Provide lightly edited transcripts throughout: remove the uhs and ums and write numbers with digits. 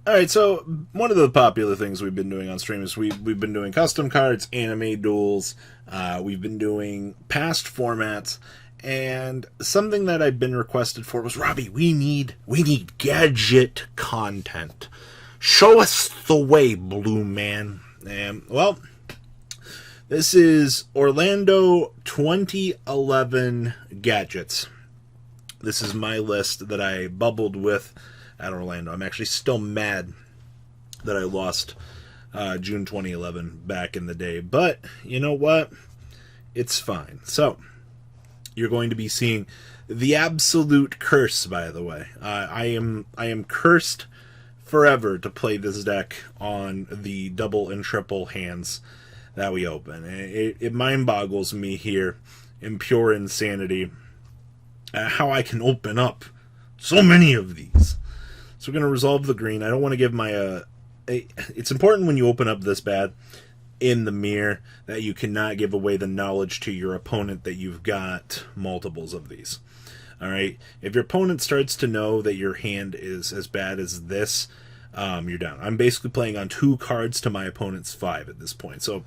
Alright, so one of the popular things we've been doing on stream is we've been doing custom cards, anime duels, we've been doing past formats, and something that I've been requested for was, Robbie, we need gadget content. Show us the way, Blue Man. And, well, this is Orlando 2011 gadgets. This is my list that I bubbled with at Orlando. I'm actually still mad that I lost June 2011 back in the day. But you know what? It's fine. So, you're going to be seeing the absolute curse, by the way. I am cursed forever to play this deck on the double and triple hands that we open. It mind boggles me here in pure insanity how I can open up so many of these. So we're going to resolve the green. I don't want to give my... it's important when you open up this bad in the mirror that you cannot give away the knowledge to your opponent that you've got multiples of these. Alright? If your opponent starts to know that your hand is as bad as this, you're down. I'm basically playing on 2 cards to my opponent's 5 at this point. So,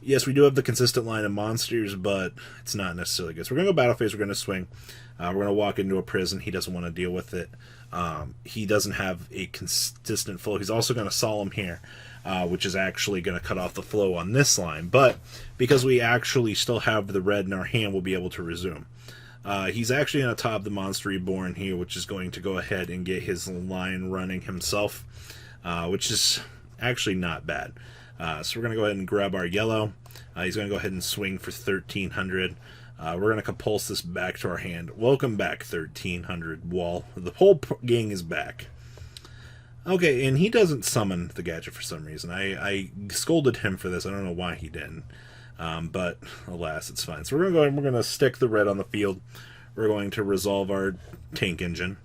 yes, we do have the consistent line of monsters, but it's not necessarily good. So we're going to go battle phase. We're going to swing. We're going to walk into a prison. He doesn't want to deal with it. He doesn't have a consistent flow. He's also going to solemn here, which is actually going to cut off the flow on this line. But because we actually still have the red in our hand, we'll be able to resume. He's actually going to top the Monster Reborn here, which is going to go ahead and get his line running himself, which is actually not bad. So we're going to go ahead and grab our yellow. He's going to go ahead and swing for 1,300. We're going to compulse this back to our hand. Welcome back, 1,300 wall. The whole gang is back. Okay, and he doesn't summon the gadget for some reason. I scolded him for this. I don't know why he didn't. But alas, it's fine. So we're going to go ahead and we're going to stick the red on the field. We're going to resolve our tank engine.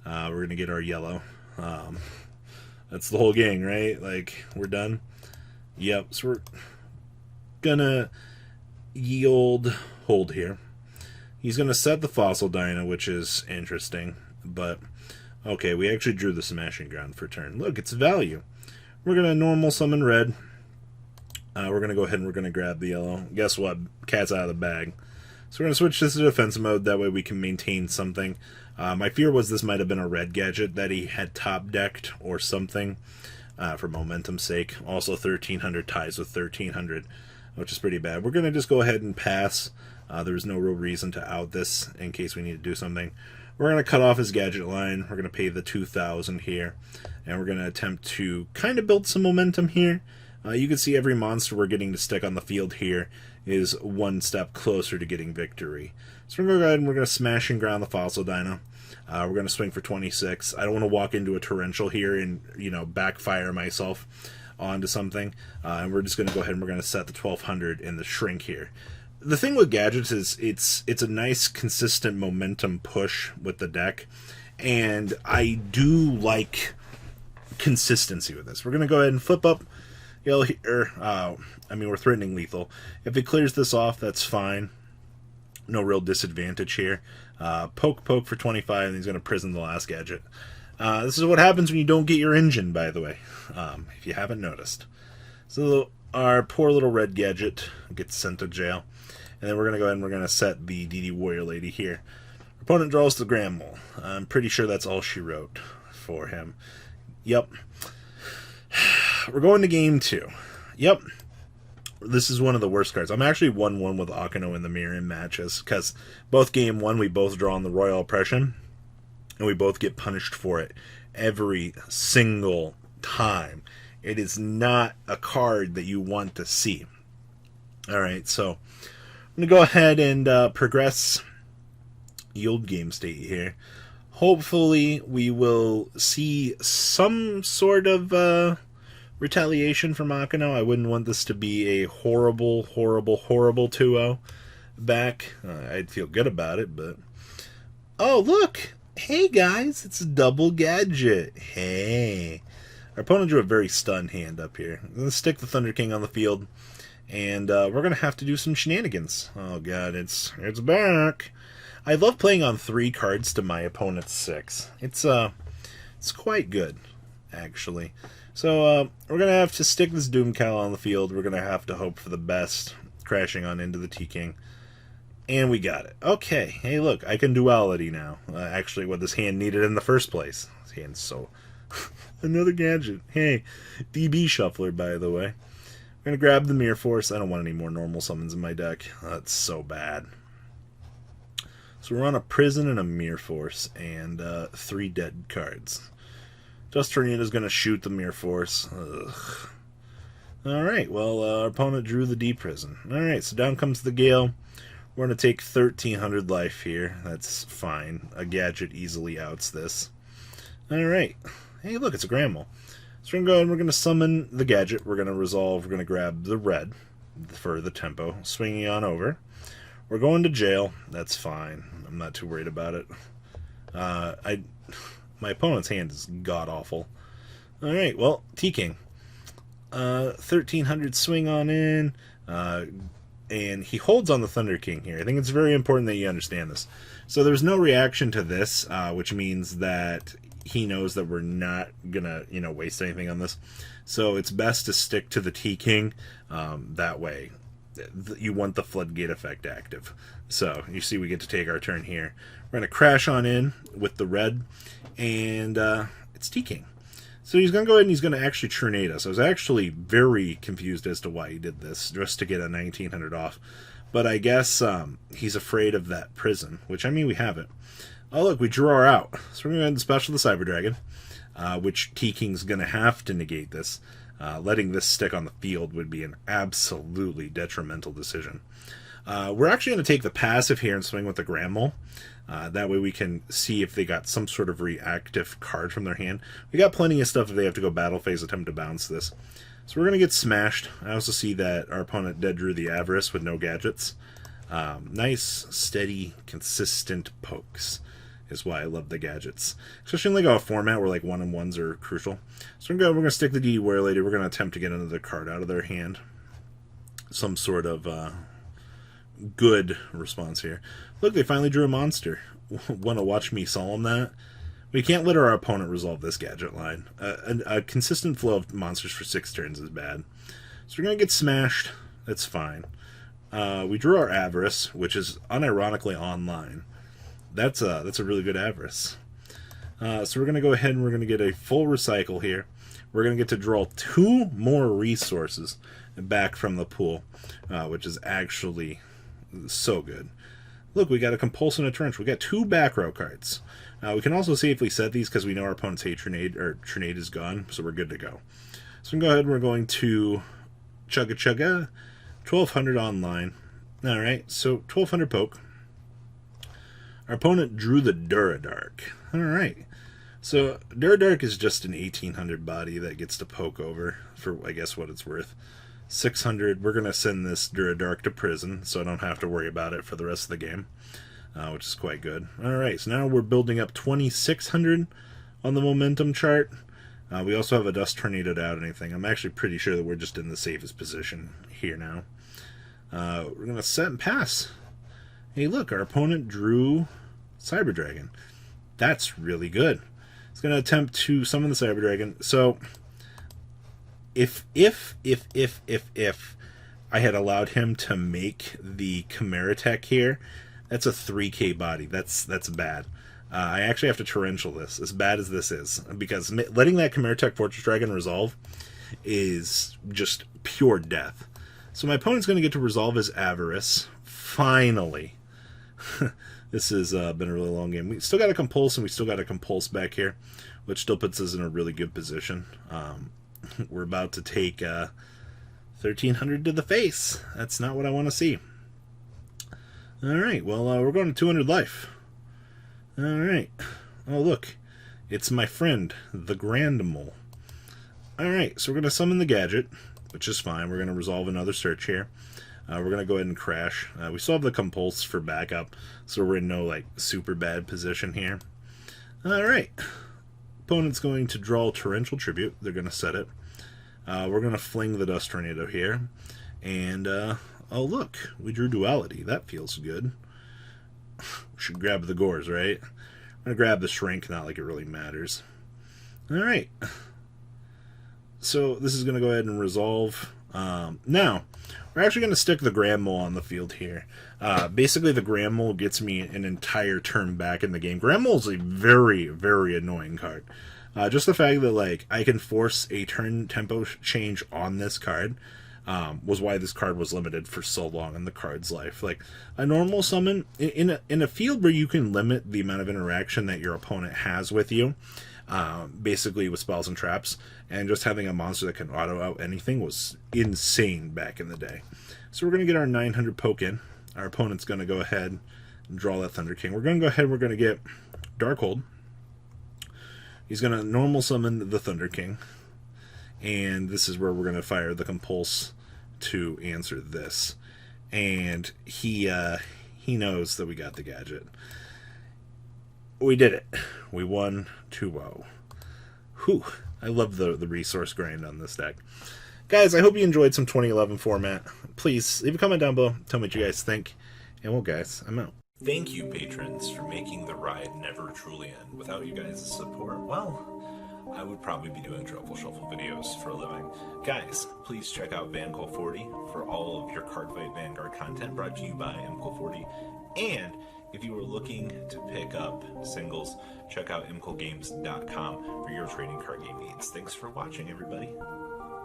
We're going to get our yellow. That's the whole gang, right? Like, we're done. Yep, so we're gonna yield hold here. He's gonna set the fossil dino, which is interesting, but okay, we actually drew the smashing ground for turn. Look, it's value. We're gonna normal summon red. We're gonna go ahead and we're gonna grab the yellow. Guess what? Cat's out of the bag. So we're gonna switch this to defense mode, that way we can maintain something. My fear was this might have been a red gadget that he had top decked or something. For momentum's sake. Also 1,300 ties with 1,300, which is pretty bad. We're going to just go ahead and pass. There's no real reason to out this in case we need to do something. We're going to cut off his gadget line. We're going to pay the 2,000 here. And we're going to attempt to kind of build some momentum here. You can see every monster we're getting to stick on the field here is one step closer to getting victory. So we're going to go ahead and we're going to smash and ground the fossil dino. We're going to swing for 26. I don't want to walk into a torrential here and, you know, backfire myself onto something. And we're just going to go ahead and we're going to set the 1,200 in the shrink here. The thing with gadgets is it's a nice consistent momentum push with the deck. And I do like consistency with this. We're going to go ahead and flip up yellow here. We're threatening lethal. If it clears this off, that's fine. No real disadvantage here. Poke for 25, and he's going to prison the last gadget. This is what happens when you don't get your engine, by the way, if you haven't noticed. So our poor little red gadget gets sent to jail. And then we're going to go ahead and we're going to set the DD Warrior Lady here. Opponent draws the Grand Mole. I'm pretty sure that's all she wrote for him. Yep. We're going to game 2. Yep. This is one of the worst cards. I'm actually 1-1 with Akano in the mirror in matches, because both game 1 we both draw on the Royal Oppression, and we both get punished for it every single time. It is not a card that you want to see. Alright, so I'm going to go ahead and progress yield game state here. Hopefully we will see some sort of retaliation from Akano. I wouldn't want this to be a horrible 2-0 back. I'd feel good about it, but... Oh, look! Hey, guys! It's a double gadget. Hey! Our opponent drew a very stun hand up here. I'm going to stick the Thunder King on the field, and we're going to have to do some shenanigans. Oh, God, it's back! I love playing on 3 cards to my opponent's 6. It's quite good, actually. So we're gonna have to stick this Doomcowl on the field. We're gonna have to hope for the best, crashing on into the T-King. And we got it. Okay, hey look, I can duality now. Actually, what this hand needed in the first place. This hand's so... Another gadget. Hey, DB Shuffler, by the way. I'm going to grab the Mirror Force. I don't want any more normal summons in my deck. That's so bad. So we're on a Prison and a Mirror Force, and 3 dead cards. Dust Tornado's going to shoot the Mirror Force. Ugh. Alright, well, our opponent drew the D-Prison. Alright, so down comes the Gale. We're going to take 1,300 life here. That's fine. A Gadget easily outs this. Alright. Hey, look, it's a Granmole. So we're going to go and we're going to summon the Gadget. We're going to resolve. We're going to grab the red for the tempo. Swinging on over. We're going to jail. That's fine. I'm not too worried about it. My opponent's hand is god-awful. Alright, well, T-King. 1,300 swing on in. And he holds on the Thunder King here. I think it's very important that you understand this. So there's no reaction to this, which means that he knows that we're not gonna, waste anything on this. So it's best to stick to the T-King. That way, you want the floodgate effect active. So you see we get to take our turn here. We're gonna crash on in with the red, and it's T-King. So he's going to go ahead and he's going to actually Trinade us. I was actually very confused as to why he did this, just to get a 1,900 off. But I guess he's afraid of that prison, which, I mean, we have it. Oh, look, we drew our out. So we're going to go ahead and special the Cyber Dragon, which T-King's going to have to negate this. Letting this stick on the field would be an absolutely detrimental decision. We're actually going to take the passive here and swing with the Granmole. That way we can see if they got some sort of reactive card from their hand. We got plenty of stuff if they have to go battle phase, attempt to bounce this. So we're going to get smashed. I also see that our opponent dead drew the Avarice with no gadgets. Nice, steady, consistent pokes is why I love the gadgets. Especially in like a format where like 1-on-1s are crucial. So we're going to stick the DD Warrior Lady. We're going to attempt to get another card out of their hand. Some sort of... good response here. Look, they finally drew a monster. Want to watch me solemn that? We can't let our opponent resolve this Gadget line. A consistent flow of monsters for 6 turns is bad. So we're going to get smashed. That's fine. We drew our Avarice, which is unironically online. That's a really good Avarice. So we're going to go ahead and we're going to get a full recycle here. We're going to get to draw 2 more resources back from the pool, which is actually... so good. Look, we got a Compulse and a Trench. We got 2 back row cards. We can also safely set these because we know our opponent's hate Trinade, or Trinade is gone, so we're good to go. So we can go ahead and we're going to Chugga Chugga, 1,200 online. Alright, so 1,200 poke. Our opponent drew the Duradark. Alright. So Duradark is just an 1,800 body that gets to poke over for, I guess, what it's worth. 600, we're going to send this Duradark to prison, so I don't have to worry about it for the rest of the game, which is quite good. Alright, so now we're building up 2,600 on the momentum chart. We also have a Dust Tornado to out anything. I'm actually pretty sure that we're just in the safest position here now. We're going to set and pass. Hey, look, our opponent drew Cyber Dragon. That's really good. It's going to attempt to summon the Cyber Dragon. So... If I had allowed him to make the Chimera Tech here, that's a 3k body. That's bad. I actually have to torrential this, as bad as this is, because letting that Chimera Tech Fortress Dragon resolve is just pure death. So my opponent's going to get to resolve his Avarice, finally. This has been a really long game. We still got a Compulse, and we still got a Compulse back here, which still puts us in a really good position. We're about to take 1,300 to the face. That's not what I want to see. Alright, well, we're going to 200 life. Alright. Oh, look. It's my friend, the Granmole. Alright, so we're going to summon the Gadget, which is fine. We're going to resolve another search here. We're going to go ahead and crash. We still have the Compulse for backup, so we're in no, like, super bad position here. Alright. Opponent's going to draw Torrential Tribute. They're going to set it. We're going to fling the Dust Tornado here. And, oh look, we drew Duality. That feels good. we should grab the Gores, right? I'm going to grab the Shrink, not like it really matters. Alright. So this is going to go ahead and resolve. Now, we're actually going to stick the Grand Mole on the field here. Basically, the Grand Mole gets me an entire turn back in the game. Grand Mole is a very, very annoying card. Just the fact that, like, I can force a turn tempo change on this card was why this card was limited for so long in the card's life. Like, a normal summon, in a field where you can limit the amount of interaction that your opponent has with you, basically with spells and traps, and just having a monster that can auto out anything was insane back in the day. So we're going to get our 900 poke in. Our opponent's going to go ahead and draw that Thunder King. We're going to go ahead, we're going to get Darkhold. He's going to normal summon the Thunder King, and this is where we're going to fire the Compulse to answer this. And he knows that we got the Gadget. We did it. We won 2-0. Whew. I love the resource grind on this deck. Guys, I hope you enjoyed some 2011 format. Please leave a comment down below. Tell me what you guys think. And well, guys, I'm out. Thank you, patrons, for making the ride never truly end. Without you guys' support, well, I would probably be doing Truffle Shuffle videos for a living. Guys, please check out VanColt40 for all of your Cardfight Vanguard content brought to you by MColt40. And if you were looking to pick up singles, check out mcolgames.com for your trading card game needs. Thanks for watching, everybody.